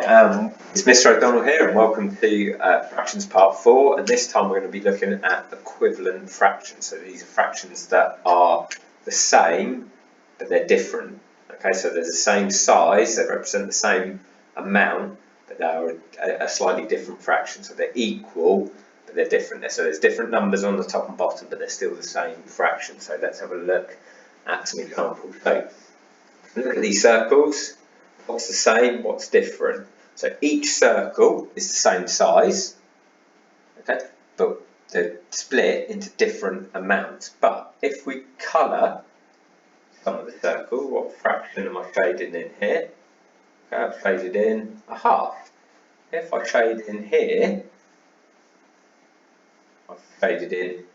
It's Mr. O'Donnell here, and welcome to Fractions Part 4, and this time we're going to be looking at equivalent fractions. So these are fractions that are the same, but they're different. Okay, so they're the same size, they represent the same amount, but they are a slightly different fraction. So they're equal, but they're different. So there's different numbers on the top and bottom, but they're still the same fraction. So let's have a look at some examples. So look at these circles. What's the same? What's different? So each circle is the same size, okay, but they're split into different amounts. But if we colour some of the circles, what fraction am I shading in here? Okay, I've shaded in a half. If I shade in here, I've shaded in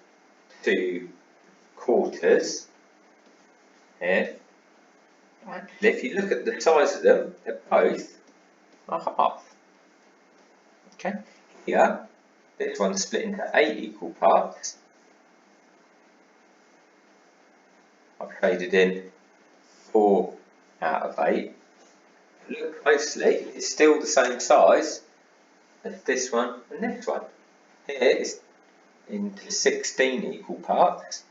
2/4 here. Actually, if you look at the size of them, they're both a half. Okay, here, this one's split into 8 equal parts. I've shaded in 4 out of 8. Look closely, it's still the same size as this one and this one. Here it's into 16 equal parts.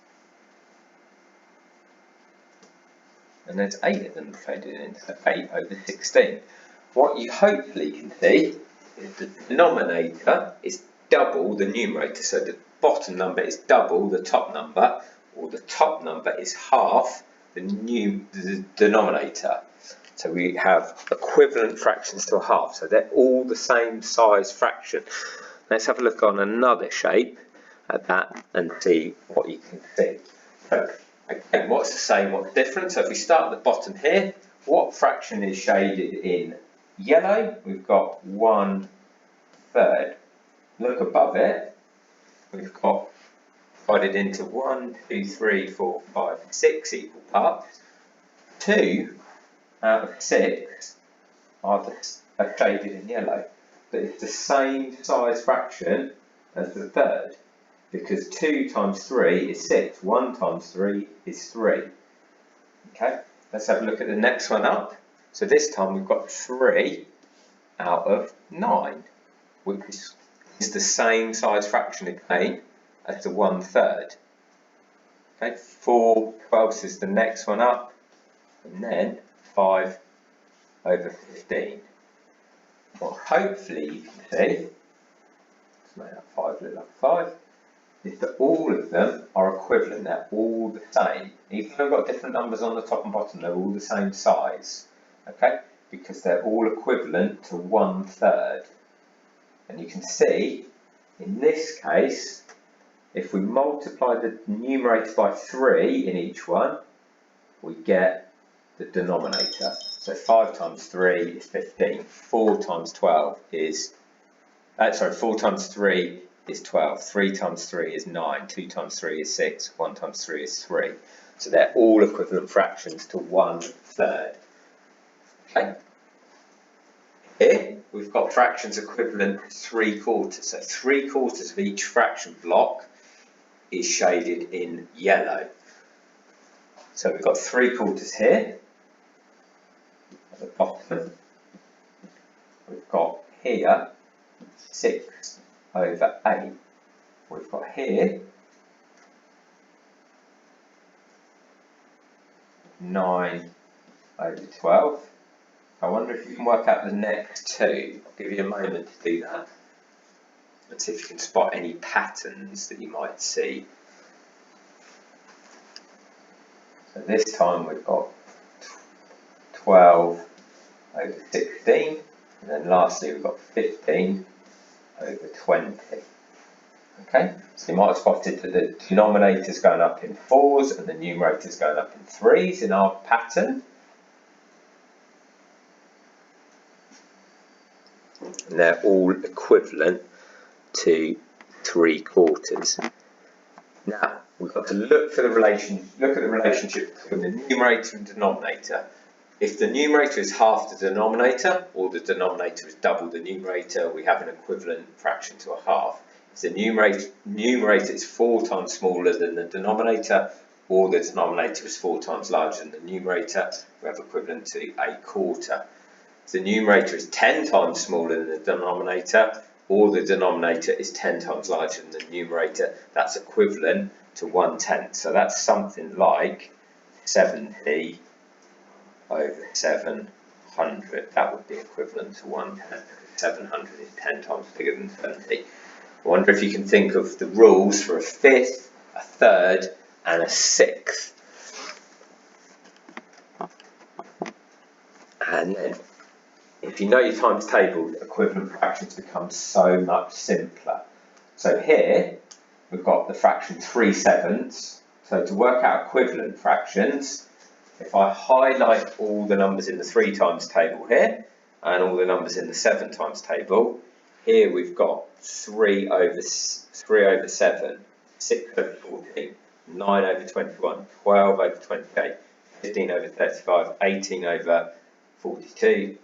And there's 8 of them shaded in, so 8 over 16. What you hopefully can see is the denominator is double the numerator. So the bottom number is double the top number, or the top number is half the denominator. So we have equivalent fractions to a half. So they're all the same size fraction. Let's have a look on another shape at that and see what you can see. So, okay, what's the same, what's different? So if we start at the bottom here, what fraction is shaded in yellow? We've got 1/3. Look above it, we've got divided into 1, 2, 3, 4, 5, 6 equal parts. 2 out of 6 are shaded in yellow, but it's the same size fraction as the third, because 2 times 3 is 6, 1 times 3 is 3. Okay, let's have a look at the next one up. So this time we've got 3 out of 9, which is the same size fraction again as the 1/3. Okay, 4/12 is the next one up, and then 5 over 15. What hopefully you can see, let's make that 5 look like 5, is that all of them are equivalent, they're all the same. Even though we've got different numbers on the top and bottom, they're all the same size, okay? Because they're all equivalent to 1/3. And you can see, in this case, if we multiply the numerator by 3 in each one, we get the denominator. So 5 times 3 is 15, 4 times 12 is, 4 times 3 is 12, 3 times 3 is 9, 2 times 3 is 6, 1 times 3 is 3. So they're all equivalent fractions to 1/3. Okay. Here we've got fractions equivalent to 3/4. So 3/4 of each fraction block is shaded in yellow. So we've got 3/4 here at the bottom. We've got here 6 over 8. We've got here 9 over 12. I wonder if you can work out the next two. I'll give you a moment to do that and see if you can spot any patterns that you might see. So this time we've got 12 over 16, and then lastly we've got 15 over 20. Okay, so you might have spotted that the denominator's going up in 4s and the numerator's going up in 3s in our pattern. And they're all equivalent to 3/4. Now we've got to look at the relationship between the numerator and denominator. If the numerator is half the denominator, or the denominator is double the numerator, we have an equivalent fraction to a half. If the numerator is 4 times smaller than the denominator, or the denominator is 4 times larger than the numerator, we have equivalent to 1/4. the numerator is 10 times smaller than the denominator, or the denominator is 10 times larger than the numerator, that's equivalent to 1/10. So that's something like 70 over 700. That would be equivalent to 1/10, because 700 is 10 times bigger than 70. I wonder if you can think of the rules for a fifth, a third, and a sixth. And then, if you know your times table, equivalent fractions become so much simpler. So here, we've got the fraction 3/7. So to work out equivalent fractions, if I highlight all the numbers in the 3 times table here, and all the numbers in the 7 times table, here we've got 3 over 7, 6 over 14, 9 over 21, 12 over 28, 15 over 35, 18 over 42,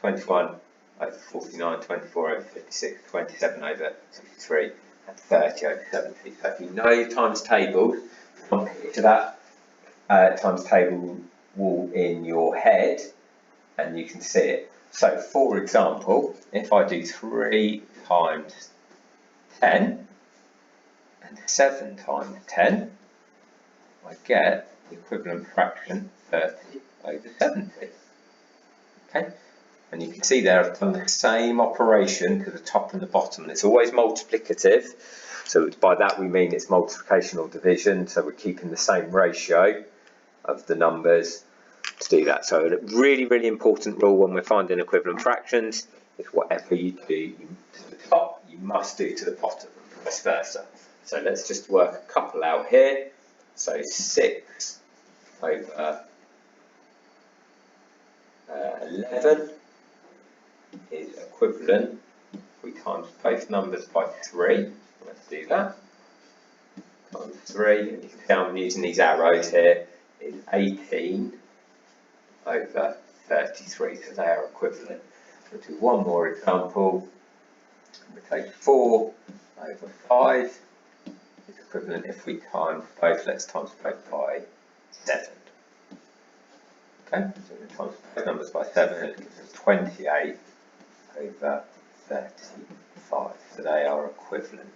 21 over 49, 24 over 56, 27 over 63, and 30 over 70. So if you know your times tables, you can picture that times table wall in your head, and you can see it. So for example, if I do 3 times 10 and 7 times 10, I get the equivalent fraction 30 over 70. Okay, and you can see there I've done the same operation to the top and the bottom, and it's always multiplicative. So by that we mean it's multiplication or division, so we're keeping the same ratio of the numbers to do that. So a really, really important rule when we're finding equivalent fractions is whatever you do to the top, you must do to the bottom, and vice versa. So let's just work a couple out here. So 6 over 11 is equivalent, if we times both numbers by 3, let's do that, times 3, and you can see I'm using these arrows here, is 18 over 33, so they are equivalent. We'll do one more example. We take 4 over 5 is equivalent if we times both, let's times both by 7. Okay, so we times both numbers by 7, it gives us 28 over 35, so they are equivalent.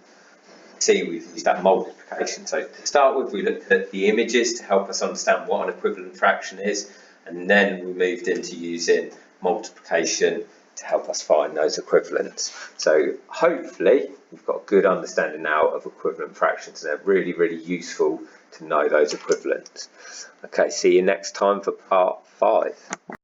See, we've used that multiplication. So to start with, we looked at the images to help us understand what an equivalent fraction is, and then we moved into using multiplication to help us find those equivalents. So hopefully we've got a good understanding now of equivalent fractions, and they're really, really useful to know those equivalents. Okay, see you next time for part 5.